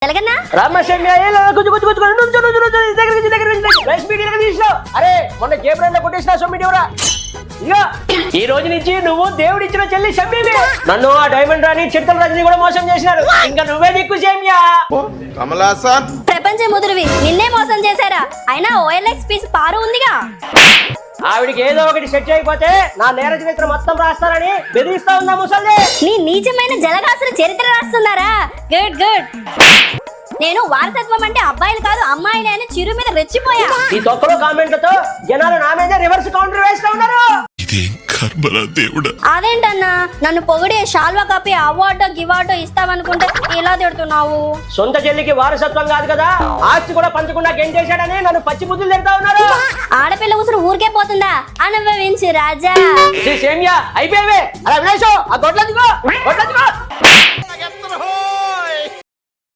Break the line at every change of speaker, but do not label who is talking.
ఎలాగన్నా
అరే మొన్న జేబ్రాండ్ కొట్టేసిన సొమ్మిటివరా ఈ రోజు నుంచి నువ్వు దేవుడిచ్చిన చెల్లి షమ్మీవి. నన్ను ఆ డైమండ్ రాణి చిట్టల రజని కూడా మోసం చేసినారు. ఇంకా నువ్వే దిక్కు షమ్యా.
కమలాసన్
ప్రపంచ ముదురువి నిన్నే మోసం చేశారా? అయినా OLX పీస్ పారు ఉందిగా.
ఆవిడికి ఏదో ఒకటి సెట్ అయిపోతే నా నేర చరిత్ర మొత్తం రాస్తారని బెదిరిస్తా ఉందా ముసల్ది.
నీ నీచమైన జలగాసుల చరిత్ర రాస్తున్నారా? Good good. నేను వారసత్వం అంటే అబ్బాయిలు కాదు అమ్మాయిలే అని చిరు మీద రెచ్చిపోయా.
ఈ తొక్కలో కామెంట్లతో జనాలు నా మీద రివర్స్ కౌంటర్ వేస్తా ఉన్నారు.
అదేంటన్నా నన్ను పొగిడి షాల్వా కప్పి అవార్డో గివార్డో ఇస్తావనుకుంటే ఇలా తిడుతున్నావు.
సొంత చెల్లికి వారసత్వం కాదు కదా, ఆస్తి కూడా పంచకుండా గెంటేశాడని నన్ను పచ్చి బుద్ధులు తిడతా ఉన్నారు.
ఆడపిల్ల ఉసురు ఊరికే పోతుందా? అనుభవించు రాజా.
అయిపోయావే అలా వినేశో ఆ గొడ్ల దిగో.